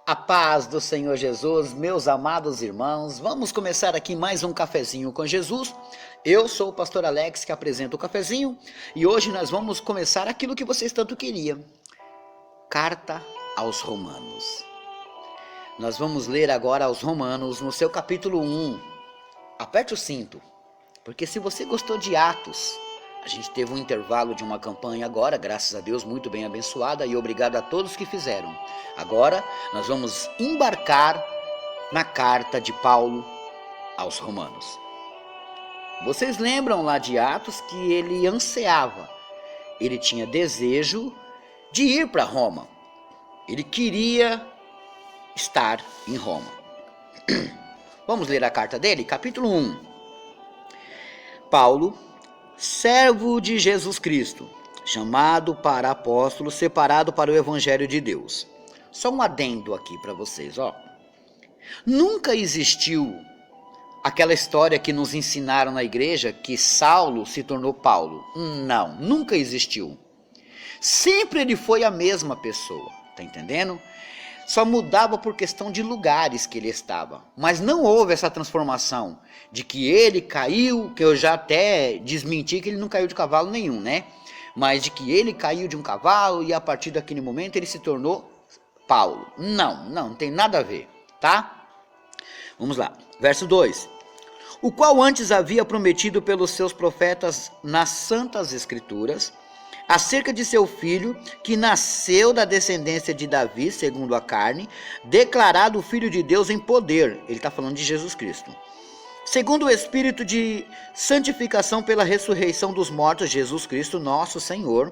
A paz do Senhor Jesus, meus amados irmãos, vamos começar aqui mais um cafezinho com Jesus. Eu sou o pastor Alex que apresenta o cafezinho e hoje nós vamos começar aquilo que vocês tanto queriam. Carta aos Romanos. Nós vamos ler agora aos Romanos no seu capítulo 1. Aperte o cinto, porque se você gostou de Atos, a gente teve um intervalo de uma campanha agora, graças a Deus, muito bem abençoada e obrigado a todos que fizeram. Agora nós vamos embarcar na carta de Paulo aos Romanos. Vocês lembram lá de Atos que ele ansiava, ele tinha desejo de ir para Roma. Ele queria estar em Roma. Vamos ler a carta dele, capítulo 1. Paulo, servo de Jesus Cristo, chamado para apóstolo, separado para o evangelho de Deus. Só um adendo aqui para vocês, ó. Nunca existiu aquela história que nos ensinaram na igreja que Saulo se tornou Paulo. Não, nunca existiu. Sempre ele foi a mesma pessoa, tá entendendo? Só mudava por questão de lugares que ele estava. Mas não houve essa transformação de que ele caiu, que eu já até desmenti que ele não caiu de cavalo nenhum, né? Mas de que ele caiu de um cavalo e a partir daquele momento ele se tornou Paulo. Não tem nada a ver, tá? Vamos lá, verso 2. O qual antes havia prometido pelos seus profetas nas santas escrituras, acerca de seu filho, que nasceu da descendência de Davi, segundo a carne, declarado filho de Deus em poder. Ele está falando de Jesus Cristo. Segundo o Espírito de santificação pela ressurreição dos mortos, Jesus Cristo, nosso Senhor,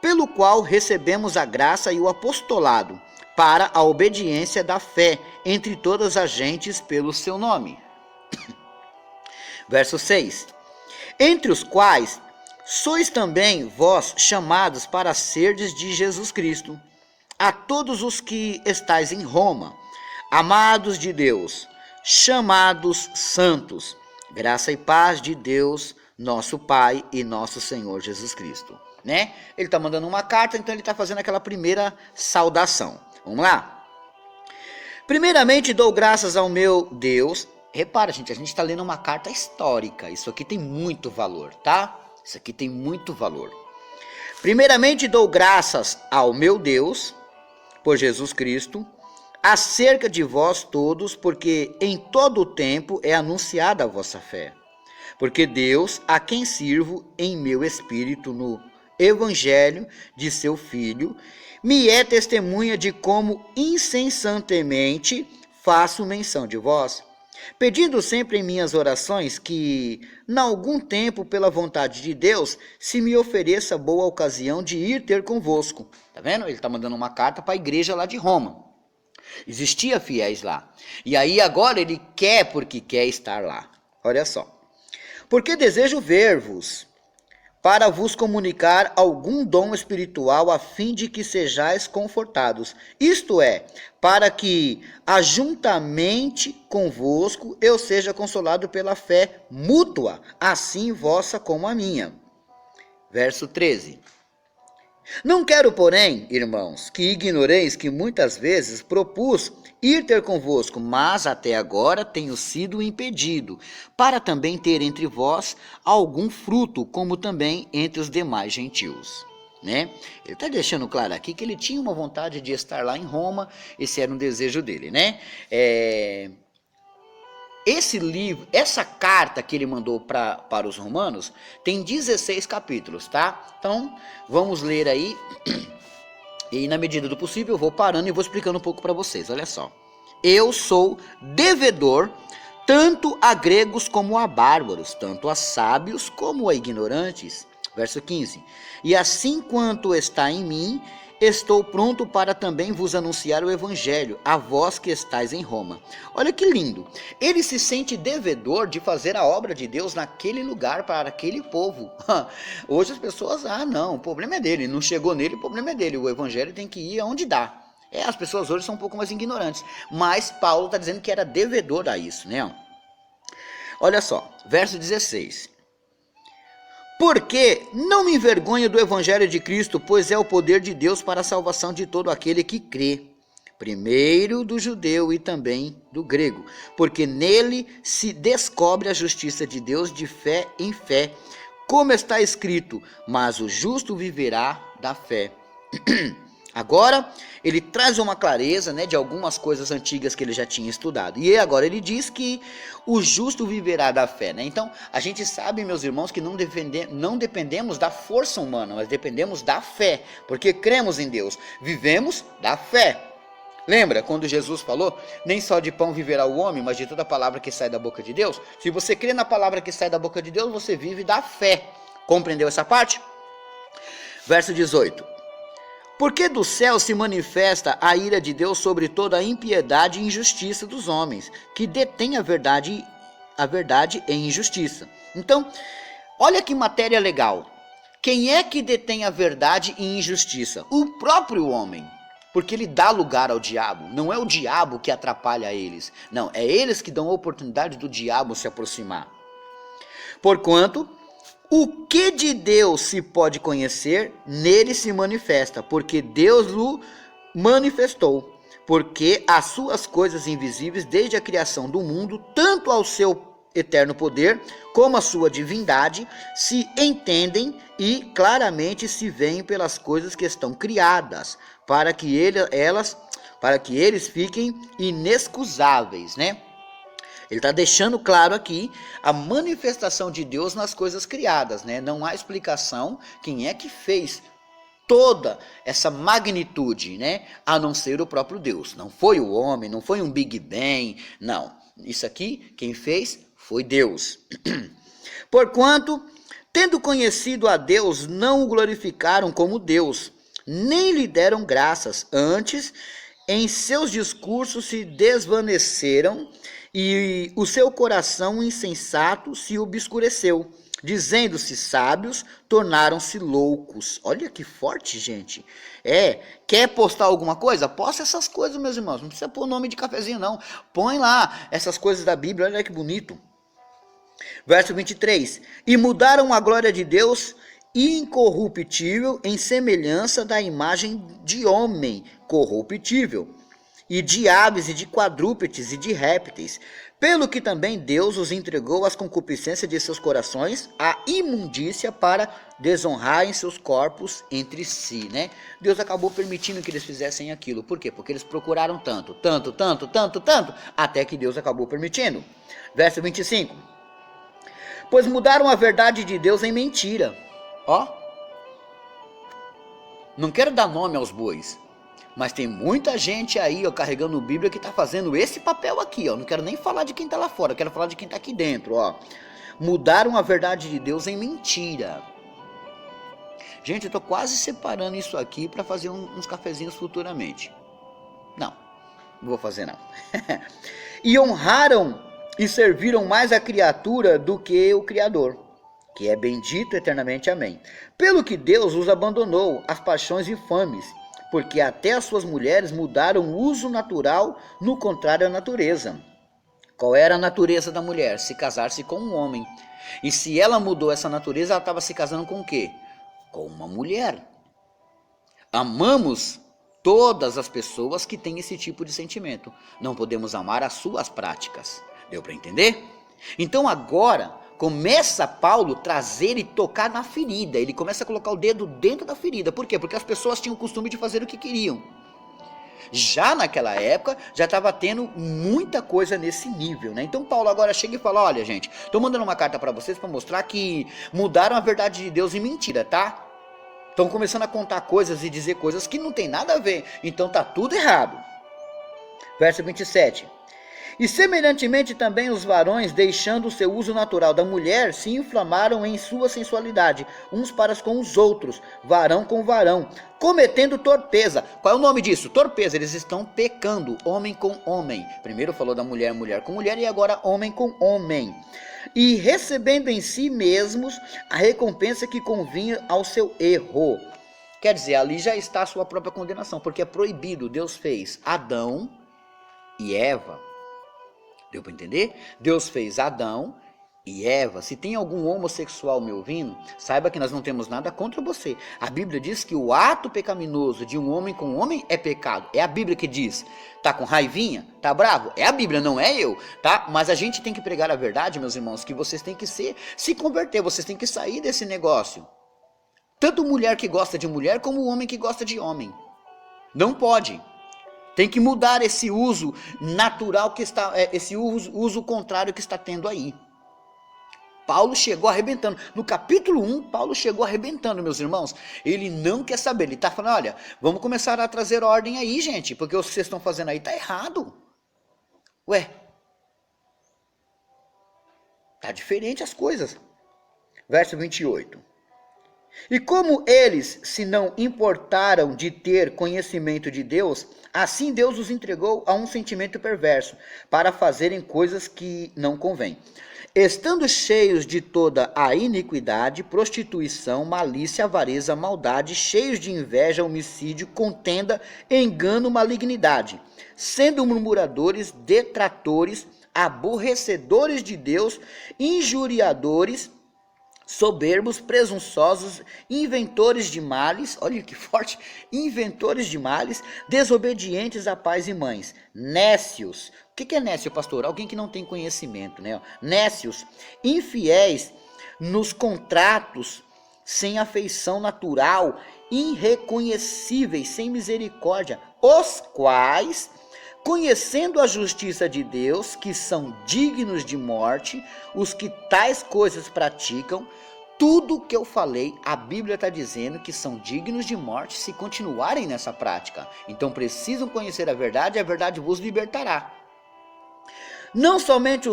pelo qual recebemos a graça e o apostolado, para a obediência da fé entre todas as gentes pelo seu nome. Verso 6. Entre os quais sois também vós chamados para serdes de Jesus Cristo, a todos os que estáis em Roma, amados de Deus, chamados santos, graça e paz de Deus, nosso Pai e nosso Senhor Jesus Cristo. Né? Ele está mandando uma carta, então ele está fazendo aquela primeira saudação. Vamos lá? Primeiramente dou graças ao meu Deus. Repara, gente, a gente está lendo uma carta histórica. Isso aqui tem muito valor, tá? Isso aqui tem muito valor. Primeiramente dou graças ao meu Deus, por Jesus Cristo, acerca de vós todos, porque em todo o tempo é anunciada a vossa fé. Porque Deus, a quem sirvo em meu espírito no evangelho de seu Filho, me é testemunha de como incessantemente faço menção de vós, pedindo sempre em minhas orações que, em algum tempo, pela vontade de Deus, se me ofereça boa ocasião de ir ter convosco. Tá vendo? Ele está mandando uma carta para a igreja lá de Roma. Existia fiéis lá. E aí agora ele quer porque quer estar lá. Olha só. Porque desejo ver-vos, para vos comunicar algum dom espiritual, a fim de que sejais confortados. Isto é, para que, juntamente convosco, eu seja consolado pela fé mútua, assim vossa como a minha. Verso 13. Não quero, porém, irmãos, que ignoreis que muitas vezes propus ir ter convosco, mas até agora tenho sido impedido, para também ter entre vós algum fruto, como também entre os demais gentios. Né? Ele está deixando claro aqui que ele tinha uma vontade de estar lá em Roma, esse era um desejo dele, né? Esse livro, essa carta que ele mandou para os romanos, tem 16 capítulos, tá? Então, vamos ler aí, e na medida do possível eu vou parando e vou explicando um pouco para vocês, olha só. Eu sou devedor, tanto a gregos como a bárbaros, tanto a sábios como a ignorantes. Verso 15. E assim quanto está em mim, estou pronto para também vos anunciar o evangelho, a vós que estáis em Roma. Olha que lindo. Ele se sente devedor de fazer a obra de Deus naquele lugar, para aquele povo. Hoje as pessoas, não, o problema é dele, não chegou nele, o problema é dele. O evangelho tem que ir aonde dá. As pessoas hoje são um pouco mais ignorantes. Mas Paulo está dizendo que era devedor a isso, né? Olha só, verso 16. Porque não me envergonho do evangelho de Cristo, pois é o poder de Deus para a salvação de todo aquele que crê, primeiro do judeu e também do grego, porque nele se descobre a justiça de Deus de fé em fé, como está escrito, mas o justo viverá da fé. Agora, ele traz uma clareza, né, de algumas coisas antigas que ele já tinha estudado. E agora ele diz que o justo viverá da fé, né? Então, a gente sabe, meus irmãos, que não dependemos da força humana, mas dependemos da fé, porque cremos em Deus, vivemos da fé. Lembra quando Jesus falou, nem só de pão viverá o homem, mas de toda palavra que sai da boca de Deus? Se você crê na palavra que sai da boca de Deus, você vive da fé. Compreendeu essa parte? Verso 18. Porque do céu se manifesta a ira de Deus sobre toda a impiedade e injustiça dos homens, que detêm a verdade em injustiça. Então, olha que matéria legal. Quem é que detém a verdade e injustiça? O próprio homem. Porque ele dá lugar ao diabo. Não é o diabo que atrapalha eles. Não, é eles que dão a oportunidade do diabo se aproximar. Porquanto, o que de Deus se pode conhecer, nele se manifesta, porque Deus o manifestou. Porque as suas coisas invisíveis, desde a criação do mundo, tanto ao seu eterno poder, como a sua divindade, se entendem e claramente se veem pelas coisas que estão criadas, para que eles fiquem inexcusáveis, né? Ele está deixando claro aqui a manifestação de Deus nas coisas criadas, né? Não há explicação quem é que fez toda essa magnitude, né? A não ser o próprio Deus. Não foi o homem, não foi um Big Bang, não. Isso aqui, quem fez foi Deus. Porquanto, tendo conhecido a Deus, não o glorificaram como Deus, nem lhe deram graças. Antes, em seus discursos se desvaneceram e o seu coração insensato se obscureceu. Dizendo-se sábios, tornaram-se loucos. Olha que forte, gente. Quer postar alguma coisa? Posta essas coisas, meus irmãos. Não precisa pôr o nome de cafezinho, não. Põe lá essas coisas da Bíblia, olha que bonito. Verso 23. E mudaram a glória de Deus incorruptível em semelhança da imagem de homem corruptível, e de aves, e de quadrúpedes, e de répteis, pelo que também Deus os entregou às concupiscências de seus corações, à imundícia, para desonrarem seus corpos entre si, né? Deus acabou permitindo que eles fizessem aquilo. Por quê? Porque eles procuraram tanto, até que Deus acabou permitindo. Verso 25. Pois mudaram a verdade de Deus em mentira. Ó, não quero dar nome aos bois, mas tem muita gente aí, ó, carregando Bíblia, que está fazendo esse papel aqui, ó. Não quero nem falar de quem está lá fora, quero falar de quem está aqui dentro, ó. Mudaram a verdade de Deus em mentira. Gente, eu estou quase separando isso aqui para fazer uns cafezinhos futuramente. Não vou fazer não. E honraram e serviram mais a criatura do que o Criador, que é bendito eternamente, amém. Pelo que Deus os abandonou às paixões infames, porque até as suas mulheres mudaram o uso natural, no contrário à natureza. Qual era a natureza da mulher? Se casar-se com um homem. E se ela mudou essa natureza, ela estava se casando com o quê? Com uma mulher. Amamos todas as pessoas que têm esse tipo de sentimento. Não podemos amar as suas práticas. Deu para entender? Então agora começa Paulo a trazer e tocar na ferida. Ele começa a colocar o dedo dentro da ferida. Por quê? Porque as pessoas tinham o costume de fazer o que queriam. Já naquela época, já estava tendo muita coisa nesse nível, né? Então Paulo agora chega e fala, olha gente, estou mandando uma carta para vocês para mostrar que mudaram a verdade de Deus em mentira, tá? Estão começando a contar coisas e dizer coisas que não tem nada a ver. Então tá tudo errado. Verso 27. E semelhantemente também os varões, deixando o seu uso natural da mulher, se inflamaram em sua sensualidade, uns para com os outros, varão com varão, cometendo torpeza. Qual é o nome disso? Torpeza. Eles estão pecando, homem com homem. Primeiro falou da mulher, mulher com mulher, e agora homem com homem. E recebendo em si mesmos a recompensa que convinha ao seu erro. Quer dizer, ali já está a sua própria condenação, porque é proibido. Deus fez Adão e Eva. Deu para entender? Deus fez Adão e Eva. Se tem algum homossexual me ouvindo, saiba que nós não temos nada contra você. A Bíblia diz que o ato pecaminoso de um homem com um homem é pecado. É a Bíblia que diz. Tá com raivinha? Tá bravo? É a Bíblia, não é eu, tá? Mas a gente tem que pregar a verdade, meus irmãos, que vocês têm que se converter, vocês têm que sair desse negócio. Tanto mulher que gosta de mulher, como homem que gosta de homem. Não pode. Tem que mudar esse uso natural que está, esse uso contrário que está tendo aí. Paulo chegou arrebentando. No capítulo 1, Paulo chegou arrebentando, meus irmãos. Ele não quer saber. Ele está falando, olha, vamos começar a trazer ordem aí, gente. Porque o que vocês estão fazendo aí está errado. Ué. Está diferente as coisas. Verso 28. E como eles se não importaram de ter conhecimento de Deus, assim Deus os entregou a um sentimento perverso, para fazerem coisas que não convêm. Estando cheios de toda a iniquidade, prostituição, malícia, avareza, maldade, cheios de inveja, homicídio, contenda, engano, malignidade, sendo murmuradores, detratores, aborrecedores de Deus, injuriadores, soberbos, presunçosos, inventores de males, olha que forte, inventores de males, desobedientes a pais e mães, nécios. O que é nécio, pastor? Alguém que não tem conhecimento, né? Nécios, infiéis nos contratos, sem afeição natural, irreconhecíveis, sem misericórdia, os quais, conhecendo a justiça de Deus, que são dignos de morte, os que tais coisas praticam, tudo que eu falei, a Bíblia está dizendo que são dignos de morte se continuarem nessa prática. Então precisam conhecer a verdade vos libertará. Não somente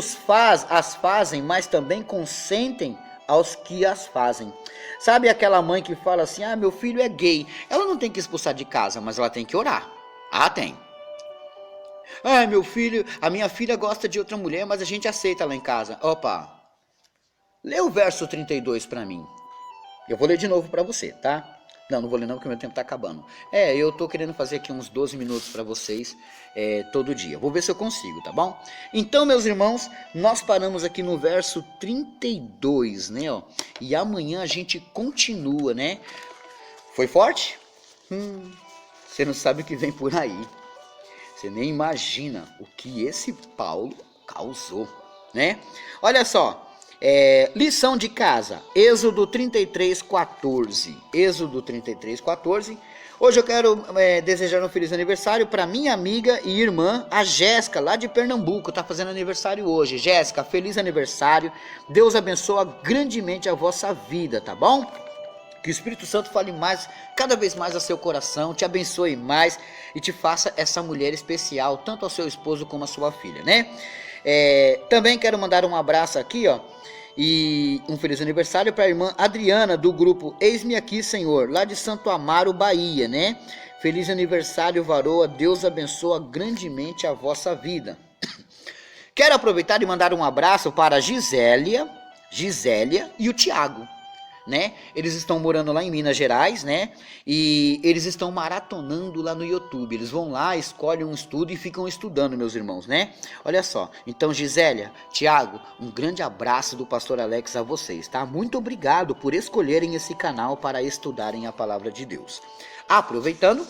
as fazem, mas também consentem aos que as fazem. Sabe aquela mãe que fala assim, meu filho é gay. Ela não tem que expulsar de casa, mas ela tem que orar. Tem. Meu filho, a minha filha gosta de outra mulher, mas a gente aceita lá em casa. Opa, lê o verso 32 para mim. Eu vou ler de novo para você, tá? Não vou ler não, porque meu tempo tá acabando. Eu tô querendo fazer aqui uns 12 minutos para vocês todo dia. Vou ver se eu consigo, tá bom? Então, meus irmãos, nós paramos aqui no verso 32, né? Ó, e amanhã a gente continua, né? Foi forte? Você não sabe o que vem por aí. Você nem imagina o que esse Paulo causou, né? Olha só, lição de casa, Êxodo 33:14. Êxodo 33:14. Hoje eu quero desejar um feliz aniversário para minha amiga e irmã, a Jéssica, lá de Pernambuco, tá fazendo aniversário hoje. Jéssica, feliz aniversário. Deus abençoa grandemente a vossa vida, tá bom? Que o Espírito Santo fale mais, cada vez mais ao seu coração, te abençoe mais e te faça essa mulher especial, tanto ao seu esposo como à sua filha, né? Também quero mandar um abraço aqui, ó, e um feliz aniversário para a irmã Adriana, do grupo Eis-me Aqui, Senhor, lá de Santo Amaro, Bahia, né? Feliz aniversário, varoa, Deus abençoa grandemente a vossa vida. Quero aproveitar e mandar um abraço para a Gisélia e o Tiago. Né? Eles estão morando lá em Minas Gerais, né? E eles estão maratonando lá no YouTube. Eles vão lá, escolhem um estudo e ficam estudando, meus irmãos, né? Olha só. Então, Gisélia, Tiago, um grande abraço do pastor Alex a vocês, tá? Muito obrigado por escolherem esse canal para estudarem a palavra de Deus. Aproveitando,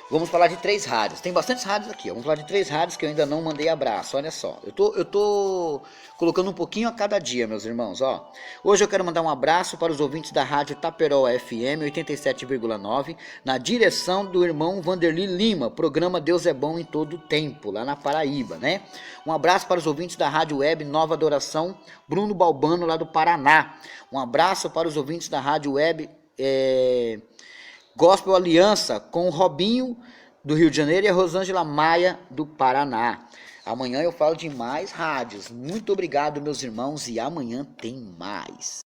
vamos falar de 3 rádios. Tem bastantes rádios aqui, ó. Vamos falar de 3 rádios que eu ainda não mandei abraço. Olha só. Eu tô colocando um pouquinho a cada dia, meus irmãos, ó. Hoje eu quero mandar um abraço para os ouvintes da Rádio Taperol FM 87,9, na direção do irmão Vanderly Lima, programa Deus é Bom em Todo o Tempo, lá na Paraíba, né? Um abraço para os ouvintes da Rádio Web Nova Adoração, Bruno Balbano, lá do Paraná. Um abraço para os ouvintes da Rádio Web Gospel Aliança, com o Robinho, do Rio de Janeiro, e a Rosângela Maia, do Paraná. Amanhã eu falo de mais rádios. Muito obrigado, meus irmãos, e amanhã tem mais.